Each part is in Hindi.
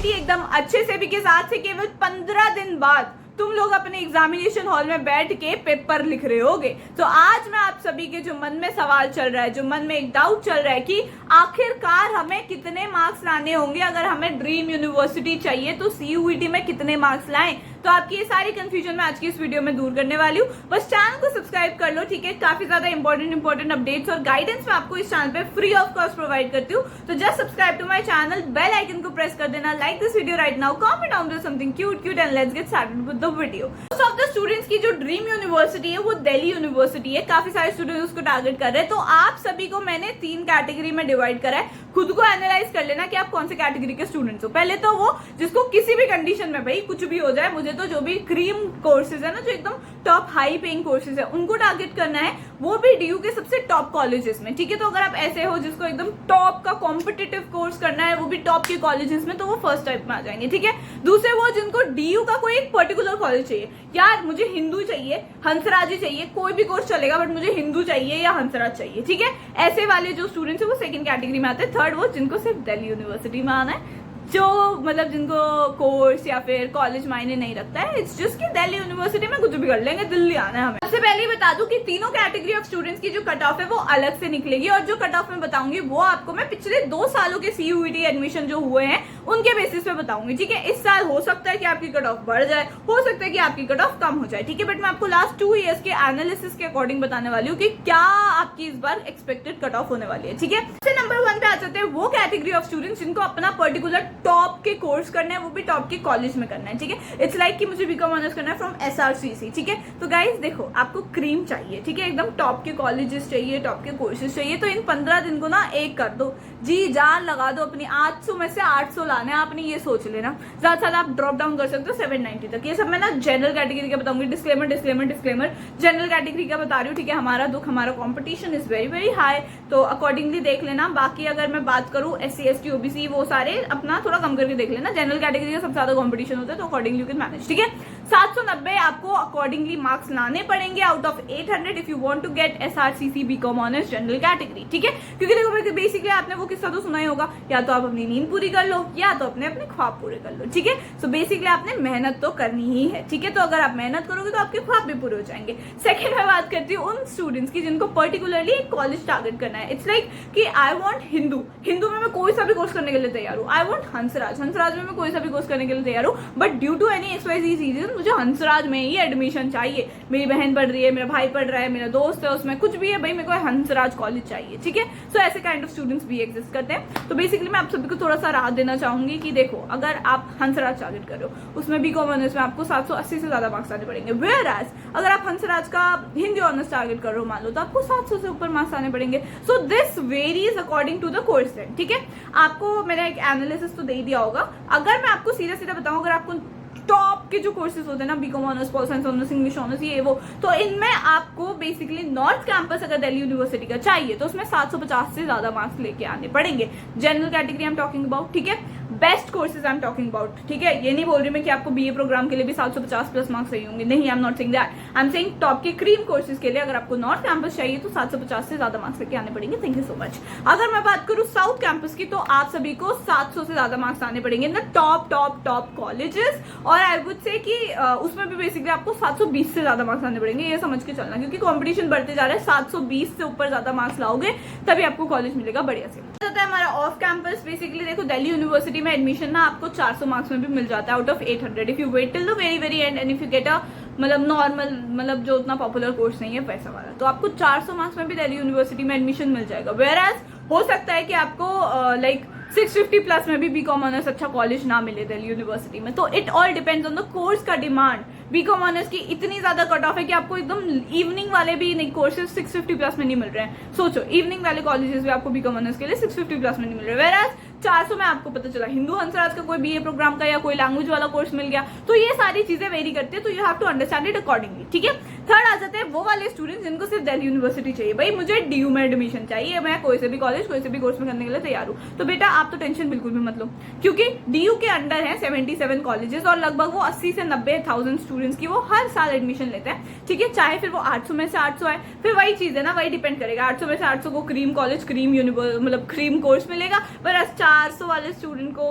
CUET एकदम अच्छे से, बिकॉज आज से केवल 15 दिन बाद तुम लोग अपने एग्जामिनेशन हॉल में बैठ के पेपर लिख रहे होगे। तो आज मैं आप सभी के जो मन में सवाल चल रहा है, जो मन में एक डाउट चल रहा है कि आखिरकार हमें कितने मार्क्स लाने होंगे, अगर हमें ड्रीम यूनिवर्सिटी चाहिए तो CUET में कितने मार्क्स लाएं, तो आपकी ये सारी कंफ्यूजन मैं आज की इस वीडियो में दूर करने वाली हूँ। बस चैनल को सब्सक्राइब कर लो, ठीक है। काफी ज्यादा इंपॉर्टेंट अपडेट्स और गाइडेंस मैं आपको इस चैनल पे फ्री ऑफ कॉस्ट प्रोवाइड करती हूँ। तो just subscribe to my channel, bell icon को प्रेस कर देना, like this video right now, comment down there something cute and let's get started with the video. Most of the students की जो ड्रीम यूनिवर्सिटी है वो दिल्ली यूनिवर्सिटी है। काफी सारे स्टूडेंट्स उसको टारगेट कर रहे हैं। तो आप सभी को मैंने 3 कैटेगरी में डिवाइड करा है। खुद को एनालाइज कर लेना कि आप कौन से कैटेगरी के स्टूडेंट्स हो। पहले तो वो जिसको किसी भी कंडीशन में भाई कुछ भी हो जाए, मुझे तो जो भी क्रीम कोर्सेज है ना, जो एकदम टॉप हाई पेइंग कोर्सेज है, उनको टारगेट करना है, वो भी DU के सबसे टॉप कॉलेजेस में, ठीक है। तो अगर आप ऐसे हो जिसको एकदम टॉप का कॉम्पिटिटिव कोर्स करना है, वो भी टॉप के कॉलेजेस में, तो वो फर्स्ट टाइप में आ जाएंगे, ठीक है। दूसरे वो जिनको DU का कोई एक पर्टिकुलर कॉलेज चाहिए, यार मुझे हिंदू चाहिए, हंसराज चाहिए, कोई भी कोर्स चलेगा बट मुझे हिंदू चाहिए या हंसराज चाहिए, ठीक है। ऐसे वाले जो स्टूडेंट्स है वो सेकंड कैटेगरी में आते हैं। थर्ड वो जिनको सिर्फ दिल्ली यूनिवर्सिटी में आना है, जो मतलब जिनको कोर्स या फिर कॉलेज मायने नहीं रखता है, इट्स जस्ट कि दिल्ली यूनिवर्सिटी में कुछ भी कर लेंगे, दिल्ली आना है हमें। सबसे पहले बता दूं कि तीनों कैटेगरी ऑफ स्टूडेंट्स की जो कट ऑफ है वो अलग से निकलेगी, और जो कट ऑफ मैं बताऊंगी वो आपको मैं पिछले 2 सालों के CUET एडमिशन जो हुए हैं उनके बेसिस पे बताऊंगी, ठीक है। इस साल हो सकता है कि आपकी कट ऑफ बढ़ जाए, हो सकता है कि आपकी कट ऑफ कम हो जाए, ठीक है। बट मैं आपको लास्ट 2 ईयर्स के एनालिसिस के अकॉर्डिंग बताने वाली हूँ कि क्या आपकी इस बार एक्सपेक्टेड कट ऑफ होने वाली है, ठीक है। नंबर 1 पे आ जाते हैं वो कैटेगरी ऑफ स्टूडेंट्स जिनको अपना पर्टिकुलर टॉप के कोर्स करना है, वो भी टॉप के कॉलेज में करना है, ठीक है। इट्स लाइक कि मुझे बीकॉम ऑनर्स करना है फ्रॉम SRCC, ठीक है। तो गाइस देखो, आपको क्रीम चाहिए, ठीक है, एकदम टॉप के कॉलेजेस चाहिए, टॉप के कोर्सेज चाहिए। तो इन 15 दिन को ना एक कर दो, जी जान लगा दो अपनी। 800 में से 800 लाने आपने, ये सोच लेना। ज्यादा से ज्यादा आप ड्रॉप डाउन कर सकते हो 790 तक। ये सब मैं ना जनरल कैटेगरी का बताऊंगी। डिस्क्लेमर जनरल कैटेगरी का बता रही हूँ, ठीक है। हमारा दुख, हमारा कॉम्पिटिशन इज वेरी हाई, तो अकॉर्डिंगली देख लेना। बाकी अगर मैं बात करूँ SC ST OBC, वो सारे अपना थोड़ा कम करके देख लेना। जनरल कैटेगरी का सबसे ज्यादा कॉम्पिटिशन होता है, तो अकॉर्डिंगली यू कैन मैनेज, ठीक है। 790 आपको अकॉर्डिंगली मार्क्स लाने पड़ेंगे out of 800 if you want to get SRCC BCom honours general category, ठीक है। क्योंकि देखो बेसिकली आपने वो किस्सा तो सुना ही होगा, या तो आप अपनी नींद पूरी कर लो या तो अपने ख्वाब पूरे कर लो, ठीक है। सो बेसिकली आपने मेहनत तो करनी ही है, ठीक है। तो अगर आप मेहनत करोगे तो आपके ख्वाब भी पूरे हो जाएंगे। सेकंड मैं बात करती हूँ उन स्टूडेंट्स की जिनको पर्टिकुलरली एक कॉलेज टारगेट करना है। इट्स लाइक कि आई वांट हिंदू में मैं कोई सा भी कोर्स करने के लिए तैयार हूँ। आई वांट हंसराज में मैं कोई सा भी कोर्स करने के लिए तैयार हूँ, but due to any XYZ reason मुझे हंसराज में ही एडमिशन चाहिए। मेरी बहन पढ़ रही है, मेरा भाई पढ़ रहा है, मेरा दोस्त है, उसमें कुछ भी है भाई, मेरे को हंसराज कॉलेज चाहिए, ठीक है। सो ऐसे काइंड ऑफ स्टूडेंट्स भी एग्जिस्ट करते हैं। तो बेसिकली मैं आप सभी को थोड़ा सा राहत देना चाहूंगी कि देखो, अगर आप हंसराज टारगेट कर रहे हो, उसमें बीकॉम ऑनर्स में आपको 780 से ज्यादा मार्क्स आने पड़ेंगे। वेयर एज अगर आप हंसराज का हिंदी ऑनर्स टारगेट कर रहे हो, मान लो, तो आपको 700 से ऊपर मार्क्स आने पड़ेंगे। So this varies according to the course, ठीक है। आपको मैंने एक एनालिसिस तो दे दिया होगा। अगर मैं आपको सीधा बताऊं, अगर आपको टॉप के जो कोर्सेज होते हैं ना, BCom honours, pol science honours, English honours, ये वो, तो इनमें आपको बेसिकली नॉर्थ कैंपस अगर दिल्ली यूनिवर्सिटी का चाहिए तो उसमें 750 से ज्यादा मार्क्स लेके आने पड़ेंगे। General category I am talking about, ठीक है। Best courses I am talking about, ठीक है। ये नहीं बोल रही मैं कि आपको BA प्रोग्राम के लिए भी 750 प्लस मार्क्स चाहिए होंगे, नहीं, I am not saying that. I am saying top के क्रीम कोर्सेज के लिए अगर आपको नॉर्थ कैंपस चाहिए तो 750 से ज्यादा मार्क्स लेके आने पड़ेंगे। Thank you so much. अगर मैं बात करूँ साउथ कैंपस की, तो आप सभी को 700 से ज्यादा मार्क्स आने पड़ेंगे ना टॉप कॉलेजेस, और आई वुड से कि उसमें भी बेसिकली आपको 720 से ज्यादा मार्क्स आने पड़ेंगे, ये समझ के चलना, क्योंकि कंपटीशन बढ़ते जा रहा है। 720 से ऊपर ज्यादा मार्क्स लाओगे तभी आपको कॉलेज मिलेगा बढ़िया से। है हमारा ऑफ कैंपस। बेसिकली देखो, दिल्ली यूनिवर्सिटी में एडमिशन ना आपको 400 मार्क्स में भी मिल जाता है out of 800 if you wait till the very end if you get a मतलब नॉर्मल, मतलब जो उतना पॉपुलर कोर्स नहीं है पैसा वाला, तो आपको 400 मार्क्स में भी दिल्ली यूनिवर्सिटी में एडमिशन मिल जाएगा। वेयर एज हो सकता है कि आपको लाइक 650 प्लस में भी बीकॉम ऑनर्स अच्छा कॉलेज ना मिले दिल्ली यूनिवर्सिटी में। तो it all depends on the course का डिमांड। बीकॉम ऑनर्स की इतनी ज्यादा कट ऑफ है कि आपको एकदम इवनिंग वाले भी नहीं कोर्सेज 650 प्लस में नहीं मिल रहे हैं। सोचो, इवनिंग वाले कॉलेजेस भी आपको बीकॉम ऑनर्स के लिए 650 प्लस में नहीं मिल रहे, वेयर 400 में आपको पता चला हिंदू हंसराज का कोई BA प्रोग्राम का या कोई लैंग्वेज वाला कोर्स मिल गया। तो ये सारी चीजें वेरी करती है, तो you have to understand it accordingly, ठीक है। थर्ड आ जाते हैं वो वाले स्टूडेंट्स जिनको सिर्फ दिल्ली यूनिवर्सिटी चाहिए, भाई मुझे डीयू में एडमिशन चाहिए, मैं कोई से भी कॉलेज कोई से भी कोर्स में करने के लिए तैयार हूँ। तो बेटा आप तो टेंशन बिल्कुल भी मत लो, क्योंकि डीयू के अंडर है 77 कॉलेजेस और लगभग वो 80 से 90,000 स्टूडेंट्स की वो हर साल एडमिशन लेते हैं, ठीक है। चाहे फिर वो 800 में से 800 आए, फिर वही चीज है ना, वही डिपेंड करेगा। 800 में से 800 को क्रीम कॉलेज क्रीम मतलब क्रीम कोर्स मिलेगा, पर 400 वाले स्टूडेंट को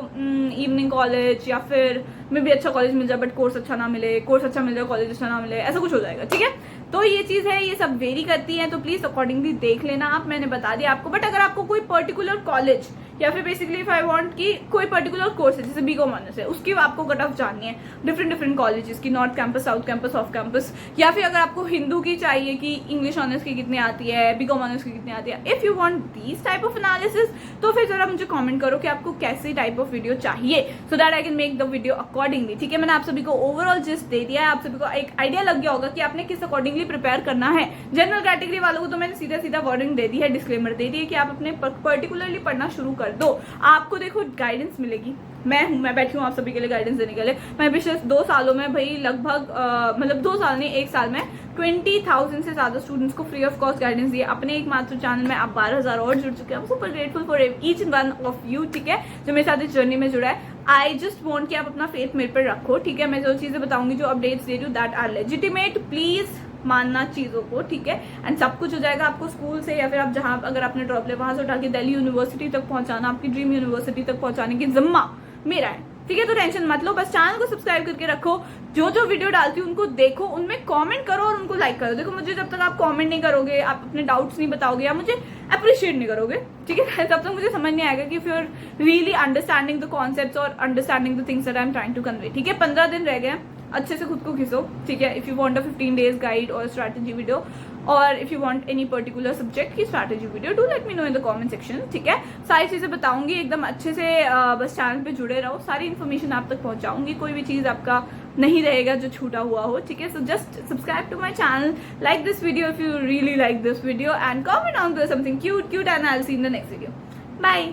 इवनिंग कॉलेज या फिर में भी अच्छा कॉलेज मिल जाए बट कोर्स अच्छा ना मिले, कोर्स अच्छा मिल जाए कॉलेज अच्छा ना मिले, ऐसा कुछ हो जाएगा, ठीक है। तो ये चीज है, ये सब वेरी करती है, तो प्लीज अकॉर्डिंगली देख लेना आप, मैंने बता दिया आपको। बट अगर आपको कोई पर्टिकुलर कॉलेज या फिर बेसिकली इफ आई वांट कि कोई पर्टिकुलर कोर्स है जैसे बीकॉम ऑनर्स है, उसकी आपको कट ऑफ जाननी है डिफरेंट कॉलेजेस की, north campus, south campus, off campus, या फिर अगर आपको हिंदू की चाहिए कि इंग्लिश ऑनर्स की कितनी आती है, बीकॉम ऑनर्स की कितनी आती है, if you want these type of analysis, तो फिर जरा मुझे कमेंट करो कि आपको कैसी टाइप ऑफ वीडियो चाहिए, so that I can make the video accordingly, ठीक है। मैंने आप सभी को ओवरऑल जिस्ट दे दिया है, आप सभी को एक आइडिया लग गया होगा कि आपने किस अकॉर्डिंगली प्रिपेयर करना है। जनरल कैटेगरी वालों को तो मैंने सीधा सीधा वार्निंग दे दी है, डिस्क्लेमर दे दी है कि आप अपने पर्टिकुलरली पढ़ना शुरू कर दो, आपको देखो गाइडेंस मिलेगी। मैं बैठी हूँ आप सभी के लिए गाइडेंस देने के लिए। मैं पिछले 2 सालों में भाई लगभग मतलब 2 साल नहीं 1 साल में 20,000 से ज्यादा स्टूडेंट्स को फ्री ऑफ कॉस्ट गाइडेंस दिया अपने एकमात्र चैनल में। आप 12,000 और जुड़ चुके हैं, super grateful for each and one of you, ठीक है, जो मेरे साथ इस जर्नी में जुड़ा है। आई जस्ट वॉन्ट कि आप अपना फेथ मेरे पर रखो, ठीक है। मैं जो चीजें बताऊंगी, जो अपडेट्स दे रही हूँ, दैट आर लेजिटिमेट, प्लीज मानना चीजों को, ठीक है। एंड सब कुछ हो जाएगा आपको स्कूल से या फिर आप जहां अगर आपने ड्रॉप लिया वहां से उठा के दिल्ली यूनिवर्सिटी तक पहुंचाना, आपकी ड्रीम यूनिवर्सिटी तक पहुंचाने की जिम्मा मेरा है, ठीक है। तो टेंशन मत लो, बस चैनल को सब्सक्राइब करके रखो, जो जो वीडियो डालती हूँ उनको देखो, उनमें कमेंट करो और उनको लाइक करो। देखो मुझे जब तक आप कमेंट नहीं करोगे, आप अपने डाउट्स नहीं बताओगे या मुझे अप्रिशिएट नहीं करोगे, ठीक है, तब तक मुझे समझ नहीं आएगा कि if you are really understanding the concepts और understanding the things that I am trying to convey, ठीक है। 15 दिन रह गए, अच्छे से खुद को खींचो, ठीक है। If you want a 15 days guide और स्ट्रैटेजी वीडियो, और if you want any particular subject की strategy video, do let me know in the comment section, ठीक है। सारी चीजें बताऊंगी एकदम अच्छे से, बस चैनल पे जुड़े रहो, सारी इन्फॉर्मेशन आप तक पहुंचाऊंगी, कोई भी चीज आपका नहीं रहेगा जो छूटा हुआ हो, ठीक है। So just subscribe to my channel, like this video if you really like this video, and comment on something cute and I will see in the next video. Bye.